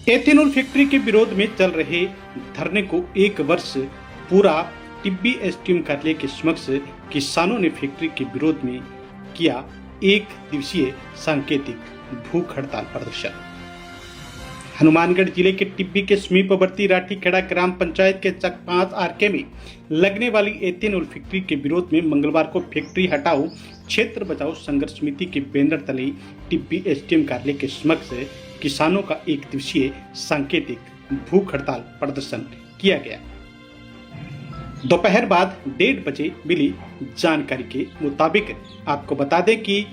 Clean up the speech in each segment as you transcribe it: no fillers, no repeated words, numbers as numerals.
Ethanol factory के विरोध में चल रहे धरने को एक वर्ष पूरा। टिब्बी एसडीएम कार्यालय के समक्ष किसानों ने फैक्ट्री के विरोध में किया एक दिवसीय सांकेतिक भूख हड़ताल प्रदर्शन। हनुमानगढ़ जिले के टिब्बी के समीपवर्ती राठीखेड़ा ग्राम पंचायत के चक 5 आरके में लगने वाली एथेनॉल फैक्ट्री के विरोध में मंगलवार को फैक्ट्री हटाओ क्षेत्र बचाओ संघर्ष समिति के बैनर तले टिब्बी एसडीएम कार्यालय के समक्ष किसानों का एक दिवसीय सांकेतिक भूख हड़ताल प्रदर्शन किया गया। दोपहर बाद 1:30 बजे मिली जानकारी के मुताबिक आपको बता दें कि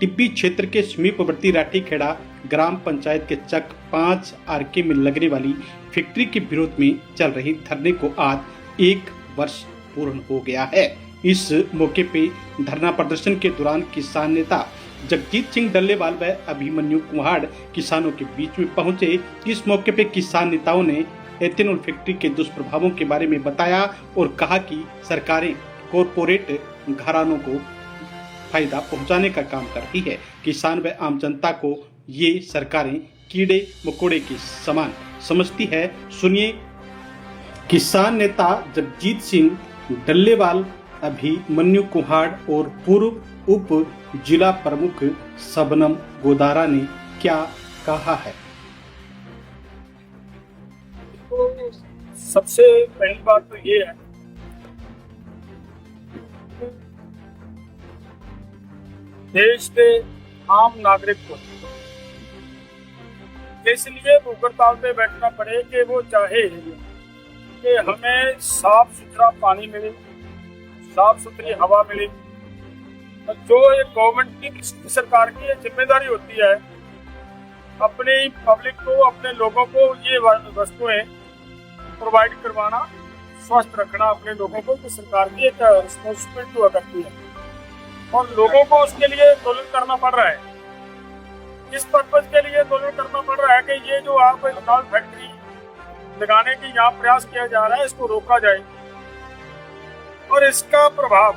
टिब्बी क्षेत्र के समीपवर्ती राठीखेड़ा ग्राम पंचायत के चक 5 आरके में लगने वाली फैक्ट्री के विरोध में चल रही धरने को आज एक वर्ष पूर्ण हो गया है। इस मौके पे धरना प्रदर्शन के दौरान किसान नेता जगजीत सिंह डल्लेवाल व अभिमन्यु कुम्हाड़ किसानों के बीच में पहुंचे। इस मौके पे किसान नेताओं ने एथेनॉल फैक्ट्री के दुष्प्रभावों के बारे में बताया और कहा कि सरकारें कॉरपोरेट घरानों को फायदा पहुंचाने का काम कर रही है। किसान व आम जनता को ये सरकारें कीड़े मकोड़े के समान समझती है। सुनिए किसान नेता जगजीत सिंह डल्लेवाल, अभिमन्यु कुम्हाड़ और पूर्व उप जिला प्रमुख शबनम गोदारा ने क्या कहा है। तो सबसे पहली बात तो ये है देश के आम नागरिक को इसलिए भूख हड़ताल पे बैठना पड़े कि वो चाहे कि हमें साफ सुथरा पानी मिले, साफ सुथरी हवा मिले। जो एक गवर्नमेंट की सरकार की जिम्मेदारी होती है अपने पब्लिक को, अपने लोगों को ये वस्तुएं प्रोवाइड करवाना, स्वस्थ रखना अपने लोगों को, तो सरकार की एक रिस्पॉन्सिबिलिटी हुआ करती है और लोगों को उसके लिए आंदोलन करना पड़ रहा है। इस पर्पज के लिए आंदोलन करना पड़ रहा है कि ये जो आप एथेनॉल फैक्ट्री लगाने की यहाँ प्रयास किया जा रहा है इसको रोका जाए और इसका प्रभाव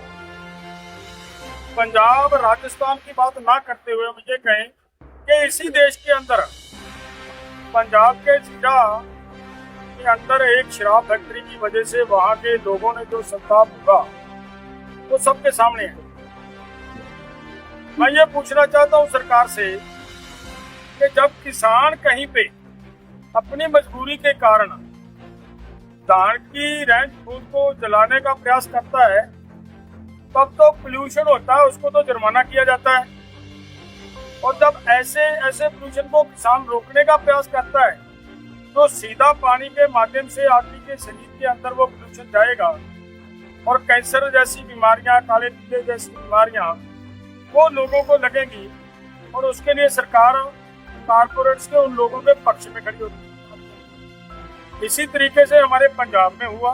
पंजाब राजस्थान की बात ना करते हुए मुझे कहें कि इसी देश के अंदर पंजाब के जिला के अंदर एक शराब फैक्ट्री की वजह से वहां के लोगों ने जो संताप भोगा वो सबके सामने है। मैं ये पूछना चाहता हूँ सरकार से कि जब किसान कहीं पे अपनी मजबूरी के कारण धान की रैंच फूल को जलाने का प्रयास करता है तब तो पोल्यूशन होता है, उसको तो जुर्माना किया जाता है। और जब ऐसे पोल्यूशन को किसान रोकने का प्रयास करता है तो सीधा पानी के माध्यम से आदमी के शरीर के अंदर वो पोल्यूशन जाएगा और कैंसर जैसी बीमारियां, काले टीके जैसी बीमारियां वो लोगों को लगेंगी और उसके लिए सरकार कारपोरेट्स के उन लोगों के पक्ष में खड़ी होती है। इसी तरीके से हमारे पंजाब में हुआ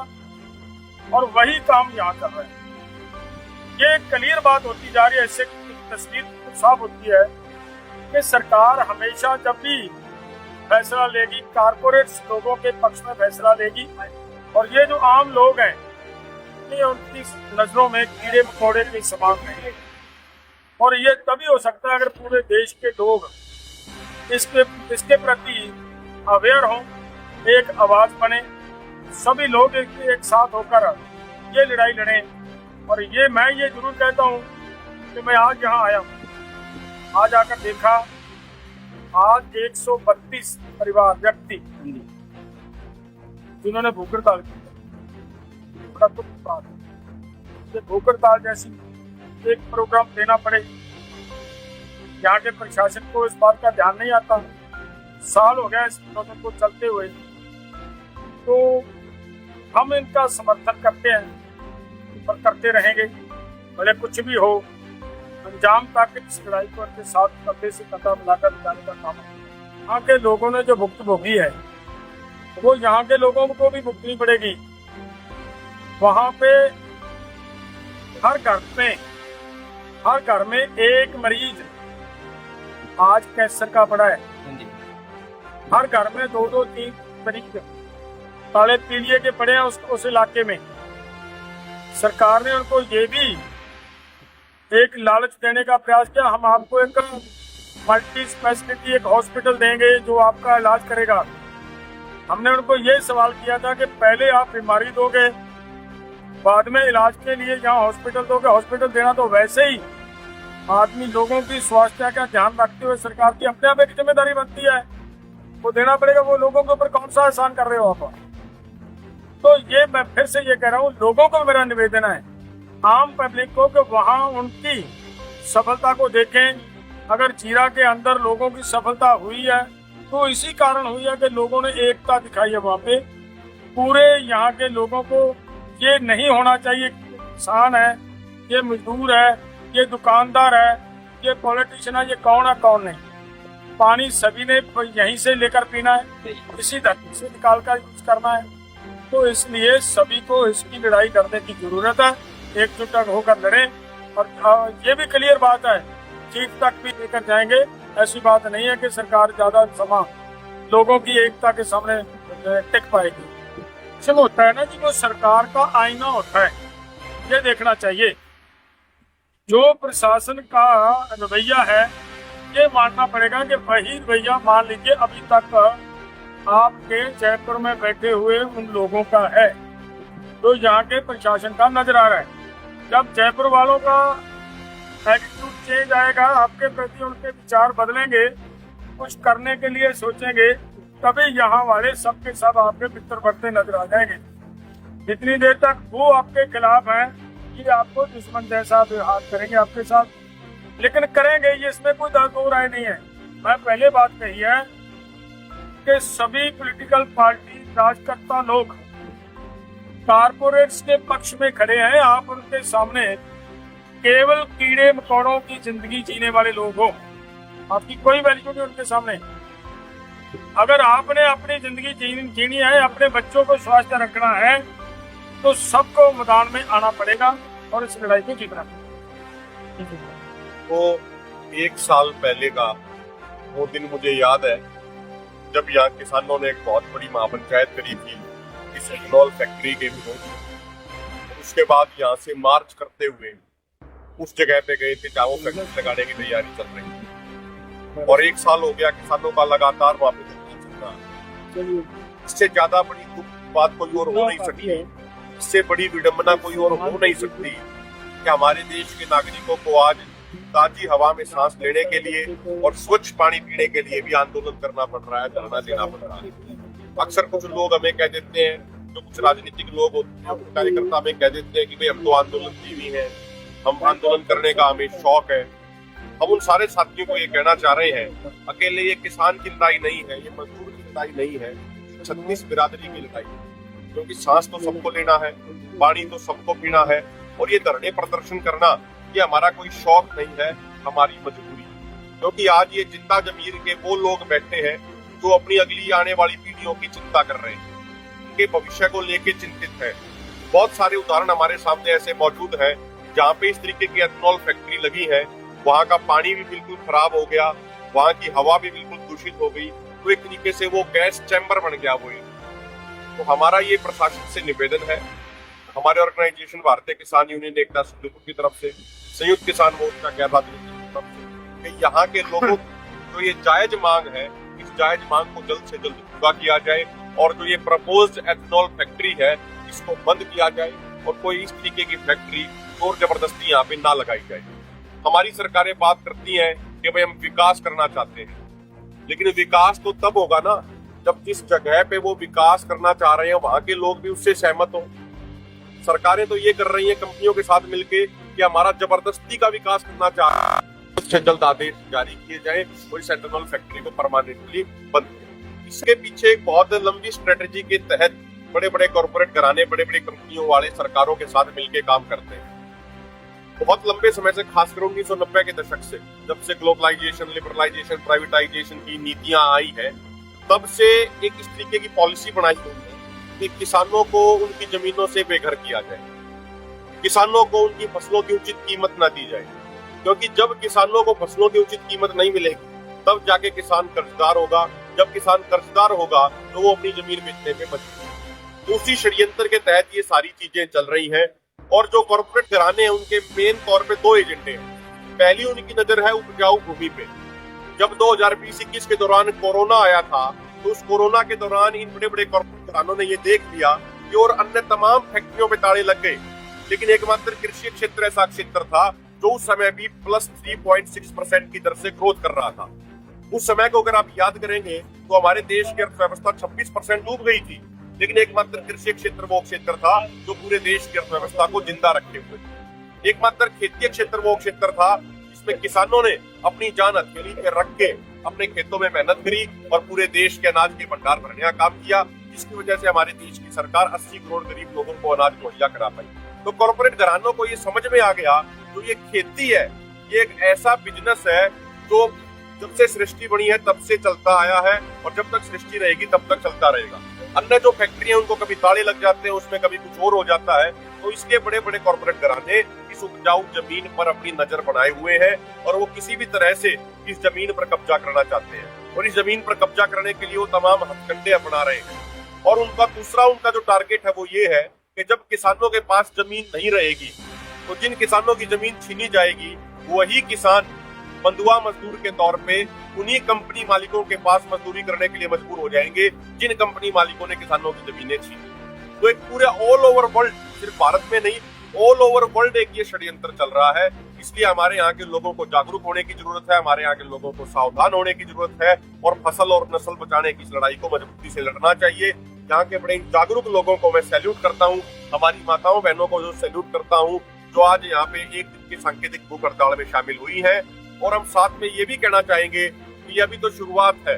और वही काम यहाँ कर रहे हैं। ये क्लियर बात होती जा रही है, इससे तस्वीर साफ होती है कि सरकार हमेशा जब भी फैसला लेगी कारपोरेट्स लोगों के पक्ष में फैसला लेगी और ये जो आम लोग हैं ये उनकी नजरों में कीड़े मकोड़े के समान हैं। और ये तभी हो सकता है अगर पूरे देश के लोग इसके प्रति अवेयर हों, एक आवाज बने, सभी लोग एक साथ होकर ये लड़ाई लड़ें। और ये मैं ये जरूर कहता हूँ कि मैं आज यहाँ आया हूँ, आज आकर देखा आज 132 परिवार व्यक्ति जिन्होंने भूख हड़ताल की, बड़ा दुख की बात है। भूख हड़ताल जैसी एक प्रोग्राम देना पड़े, यहाँ के प्रशासन को इस बात का ध्यान नहीं आता। साल हो गया इस आंदोलन को चलते हुए, तो हम इनका समर्थन करते हैं और करते रहेंगे, भले कुछ भी हो। अंजाम तक इस लड़ाई को इनके साथ कंधे से कंधा मिलाकर जाने का काम है। यहाँ के लोगों ने जो भुगत भोगी है वो यहाँ के लोगों को भी भुगतनी पड़ेगी। वहाँ पे हर घर में एक मरीज आज कैंसर का पड़ा है, हर घर में 2-3 मरीज काले पीलिए के पड़े हैं उस इलाके में। सरकार ने उनको ये भी एक लालच देने का प्रयास किया, हम आपको एक मल्टी स्पेशलिटी एक हॉस्पिटल देंगे जो आपका इलाज करेगा। हमने उनको ये सवाल किया था कि पहले आप बीमारी दोगे, बाद में इलाज के लिए यहाँ हॉस्पिटल दोगे। हॉस्पिटल देना तो वैसे ही आदमी लोगों की स्वास्थ्य का ध्यान रखते हुए सरकार की अपने आप एक जिम्मेदारी बनती है, वो देना पड़ेगा। वो लोगों के ऊपर कौन सा एहसान कर रहे हो आप? तो ये मैं फिर से ये कह रहा हूँ, लोगों को मेरा निवेदन है, आम पब्लिक को, कि वहाँ उनकी सफलता को देखें। अगर जीरा के अंदर लोगों की सफलता हुई है तो इसी कारण हुई है कि लोगों ने एकता दिखाई है। वहाँ पे पूरे यहाँ के लोगों को ये नहीं होना चाहिए कि किसान है, ये मजदूर है, ये दुकानदार है, ये पॉलिटिशियन है, ये कौन है कौन नहीं। पानी सभी ने यहीं से लेकर पीना है, इसी धरती से निकाल कर यूज करना है। तो इसलिए सभी को इसकी लड़ाई करने की जरूरत है, एकजुट होकर लड़े। और ये भी क्लियर बात है, जीत तक भी लेकर जाएंगे। ऐसी बात नहीं है कि सरकार ज्यादा समय लोगों की एकता के सामने टिक पाएगी। सब होता है ना जी, वो सरकार का आईना होता है, ये देखना चाहिए। जो प्रशासन का रवैया है ये मानना पड़ेगा कि वही रवैया मान लीजिए अभी तक आपके जयपुर में बैठे हुए उन लोगों का है, तो यहाँ के प्रशासन का नजर आ रहा है। जब जयपुर वालों का एटीट्यूड चेंज आएगा, आपके प्रति उनके विचार बदलेंगे, कुछ करने के लिए सोचेंगे, तभी यहाँ वाले सबके सब आपके मित्र बनते नजर आ जाएंगे। जितनी देर तक वो आपके खिलाफ हैं, ये आपको दुश्मन जैसा व्यवहार करेंगे आपके साथ, लेकिन करेंगे ये, इसमें कोई दो राय नहीं है। मैं पहले बात कही है कि सभी पॉलिटिकल पार्टी राजकर्ता लोग कारपोरेट्स के पक्ष में खड़े हैं। आप उनके सामने केवल कीड़े मकोड़ों की जिंदगी जीने वाले लोग हो, आपकी कोई वैल्यू नहीं उनके सामने। अगर आपने अपनी जिंदगी जीनी है, अपने बच्चों को स्वस्थ रखना है, तो सबको मैदान में आना पड़ेगा और इस लड़ाई को जीतना। तो 1 साल पहले का वो दिन मुझे याद है जब यहाँ किसानों ने एक बहुत बड़ी महापंचायत करी थी इस एथेनॉल फैक्ट्री के विरोध। उसके बाद यहाँ से मार्च करते हुए उस जगह पे गए थे जहाँ वो फैक्ट्री लगाने की तैयारी चल रही थी, और 1 साल हो गया किसानों का लगातार वहाँ पे चल रहा। इससे ज्यादा बड़ी दुख बात कोई और हो नहीं सकती, इससे बड़ी विडंबना कोई और हो नहीं सकती कि हमारे देश के नागरिकों को आज ताजी हवा में सांस लेने के लिए और स्वच्छ पानी पीने के लिए भी आंदोलन करना पड़ रहा है, धरना देना पड़ रहा है। अक्सर कुछ लोग हमें कह देते हैं, जो कुछ राजनीतिक लोग होते हैं, कार्यकर्ता हमें कह देते हैं कि भाई हम तो आंदोलन जीवी हैं, हम आंदोलन करने का हमें शौक है। हम उन सारे साथियों को ये कहना चाह रहे हैं, अकेले ये किसान की लड़ाई नहीं है, ये मजदूर की लड़ाई नहीं है, 36 बिरादरी की लड़ाई है। क्योंकि सांस तो सबको लेना है, पानी तो सबको पीना है, और ये धरने प्रदर्शन करना ये हमारा कोई शौक नहीं है, हमारी मजबूरी। क्योंकि आज ये जिंदा जमीर के वो लोग बैठे हैं जो अपनी अगली आने वाली पीढ़ियों की चिंता कर रहे हैं, उनके भविष्य को लेके चिंतित है। बहुत सारे उदाहरण हमारे सामने ऐसे मौजूद हैं जहाँ पे इस तरीके की एथेनॉल फैक्ट्री लगी है, वहाँ का पानी भी बिल्कुल खराब हो गया, वहाँ की हवा भी बिल्कुल दूषित हो गई, तो एक तरीके से वो गैस चैम्बर बन गया वो। तो हमारा ये प्रशासन से निवेदन है, हमारे ऑर्गेनाइजेशन भारतीय किसान यूनियन एकता सिद्धपुर की तरफ से, संयुक्त किसान मोर्चा गैर की तरफ से, कि यहाँ के लोगों जो ये जायज मांग है, इस जायज मांग को जल्द से जल्द पूरा किया जाए, और जो ये प्रपोज्ड एथेनॉल फैक्ट्री है इसको बंद किया जाए, और कोई इस तरीके की फैक्ट्री जोर जबरदस्ती यहाँ पे ना लगाई जाए। हमारी सरकारें बात करती हैं कि भाई हम विकास करना चाहते हैं, लेकिन विकास तो तब होगा ना जब जिस जगह पे वो विकास करना चाह रहे हैं वहां के लोग भी उससे सहमत हो। सरकारें तो ये कर रही हैं कंपनियों के साथ मिलके कि हमारा जबरदस्ती का विकास करना चाह रहा है। उससे जल्द आदेश जारी किए जाए और इस एथेनॉल फैक्ट्री को परमानेंटली बंद किया। इसके पीछे एक बहुत लंबी स्ट्रेटेजी के तहत बड़े बड़े कॉर्पोरेट घराने, बड़े बड़े कंपनियों वाले सरकारों के साथ मिलकर काम करते हैं। बहुत लंबे समय से, खासकर 1990 के दशक से, जब से ग्लोबलाइजेशन, लिबरलाइजेशन, प्राइवेटाइजेशन की नीतियां आई है, तब से एक इस तरीके की पॉलिसी बनाई गई है कि किसानों को उनकी जमीनों से बेघर किया जाए, किसानों को उनकी फसलों की उचित कीमत न दी जाए। क्योंकि जब किसानों को फसलों की उचित कीमत नहीं मिलेगी तब जाके किसान कर्जदार होगा, जब किसान कर्जदार होगा तो वो अपनी जमीन बेचने में मजबूर। उसी षड्यंत्र के तहत ये सारी चीजें चल रही हैं। और जो कॉर्पोरेट घराने हैं उनके मेन तौर पे 2 एजेंडे हैं। पहली उनकी नजर है उपजाऊ भूमि पे। जब 2020-21 के दौरान कोरोना आया था तो उस कोरोना के दौरान इन बड़े बड़े कॉर्पोरेट घरानों ने ये देख लिया कि और अन्य तमाम फैक्ट्रियों पे ताले लग गए, लेकिन एकमात्र कृषि क्षेत्र ऐसा क्षेत्र था जो उस समय भी +3.6% की दर से ग्रोथ कर रहा था। उस समय को अगर आप याद करेंगे तो हमारे देश की अर्थव्यवस्था 26% डूब गई थी, लेकिन एकमात्र कृषि क्षेत्र वो क्षेत्र था जो पूरे देश की अर्थव्यवस्था को जिंदा रखे हुए। एकमात्र खेतीय क्षेत्र वो क्षेत्र था जिसमें किसानों ने अपनी जान हथेली पे रख के अपने खेतों में मेहनत करी और पूरे देश के अनाज के भंडार भरने का काम किया, जिसकी वजह से हमारे देश की सरकार 80 करोड़ गरीब लोगों को अनाज मुहैया करा पाई। तो कॉर्पोरेट घरानों को ये समझ में आ गया जो ये खेती है ये एक ऐसा बिजनेस है जो जब से सृष्टि बनी है तब से चलता आया है और जब तक सृष्टि रहेगी तब तक चलता रहेगा। अन्य जो फैक्ट्री है उनको कभी ताले लग जाते हैं, उसमें कभी कुछ और हो जाता है, तो इसके बड़े बड़े कॉर्पोरेट घराने इस उपजाऊ जमीन पर अपनी नजर बनाए हुए हैं और वो किसी भी तरह से इस जमीन पर कब्जा करना चाहते हैं और इस जमीन पर कब्जा करने के लिए वो तमाम हथकंडे अपना रहे हैं। और उनका जो टारगेट है वो ये है कि जब किसानों के पास जमीन नहीं रहेगी तो जिन किसानों की जमीन छीनी जाएगी वही किसान बंधुआ मजदूर के तौर पे उन्हीं कंपनी मालिकों के पास मजदूरी करने के लिए मजबूर हो जाएंगे जिन कंपनी मालिकों ने किसानों की जमीनें छीनी। तो एक पूरे ऑल ओवर वर्ल्ड, सिर्फ भारत में नहीं, ऑल ओवर वर्ल्ड एक ये षड्यंत्र चल रहा है। इसलिए हमारे यहाँ के लोगों को जागरूक होने की जरूरत है, हमारे यहाँ के लोगों को सावधान होने की जरूरत है और फसल और नस्ल बचाने की इस लड़ाई को मजबूती से लड़ना चाहिए। यहाँ के बड़े जागरूक लोगों को मैं सैल्यूट करता हूँ, हमारी माताओं बहनों को जो सैल्यूट करता हूँ जो आज यहाँ पे एक दिन की सांकेतिक भूख हड़ताल में शामिल हुई है। और हम साथ में ये भी कहना चाहेंगे कि ये अभी तो शुरुआत है,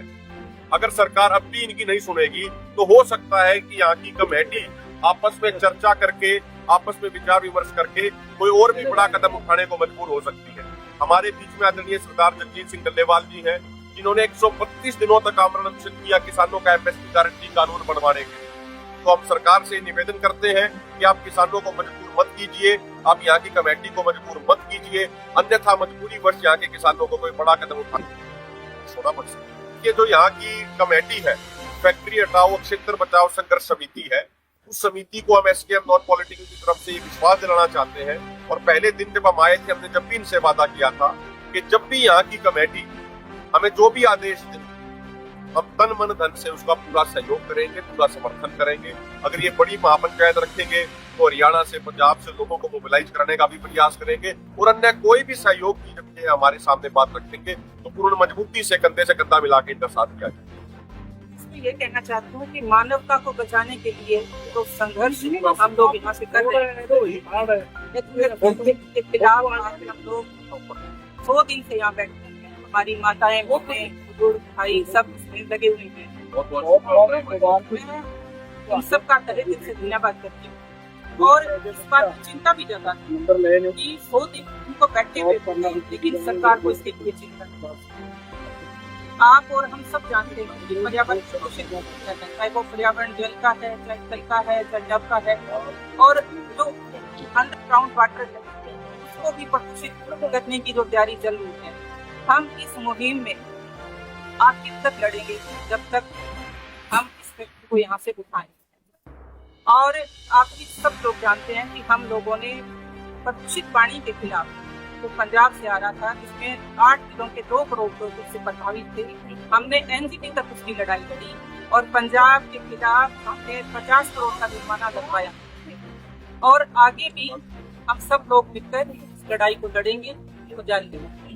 अगर सरकार अब भी इनकी नहीं सुनेगी तो हो सकता है कि यहाँ की कमेटी आपस में चर्चा करके, आपस में विचार विमर्श करके कोई और भी बड़ा कदम उठाने को मजबूर हो सकती है। हमारे बीच में आदरणीय सरदार जगजीत सिंह डल्लेवाल जी हैं जिन्होंने 132 दिनों तक आमरण अनशन किया किसानों का एमएसपी गारंटी कानून बनवाने के लिए। तो हम सरकार से निवेदन करते हैं कि आप किसानों को मजबूर मत कीजिए, आप यहाँ की कमेटी को मजबूर मत कीजिए, अन्यथा मजबूरी वर्ष यहाँ के किसानों को कोई बड़ा कदम उठाना पड़ सकता है। ये जो यहाँ की कमेटी है, फैक्ट्री हटाओ क्षेत्र बचाओ संघर्ष समिति है, उस समिति को हम एसकेएम नॉन पॉलिटिकल की तरफ से ये विश्वास दिलाना चाहते हैं। और पहले दिन जब हम आए थे हमने जब भी इनसे वादा किया था कि जब भी यहाँ की कमेटी हमें जो भी आदेश दे हम तन मन धन से उसका पूरा सहयोग करेंगे, पूरा समर्थन करेंगे। अगर ये बड़ी महापंचायत रखेंगे तो हरियाणा से, पंजाब से लोगों को मोबिलाइज कराने का भी प्रयास करेंगे और अन्य कोई भी सहयोग की जब ये हमारे सामने बात रखेंगे तो पूर्ण मजबूती से कंधे से कंधा मिला के इनका साथ किया जाए। इसमें ये कहना चाहती हूँ कि मानवता को बचाने के लिए तो संघर्ष हम लोग यहाँ से कर रहे हैं। के खिलाफ हम लोग 100 दिन से यहाँ बैठे हैं, हमारी माताएं, बहनें, बुजुर्ग, भाई सब इसमें लगे हुए हैं। इन सबका तहे दिल से धन्यवाद करती हूँ और इस बात की चिंता भी जताती हूँ कि 100 दिन उनको बैठे हुए हैं, लेकिन सरकार को इसके लिए चिंता नहीं। आप और हम सब जानते हैं कि पर्यावरण प्रदूषित है, चाहे वो पर्यावरण जल का है, चाहे स्थल का है, चाहे नभ का है, और जो अंडरग्राउंड वाटर है उसको भी प्रदूषित करने की जो तैयारी चल रही है। हम इस मुहिम में आखिर तक लड़ेंगे जब तक हम इस फैक्ट्री को यहाँ से उठाएं। और आप भी सब लोग जानते हैं कि हम लोगों ने प्रदूषित पानी के खिलाफ तो पंजाब से आ रहा था, जिसमें 8 जिलों के 2 करोड़ लोग उससे प्रभावित थे। हमने एनजीटी तक उसकी लड़ाई लड़ी और पंजाब के खिलाफ हमने 50 करोड़ का जुर्माना लगवाया और आगे भी हम सब लोग मिलकर इस लड़ाई को लड़ेंगे, तो जारी रहेंगे।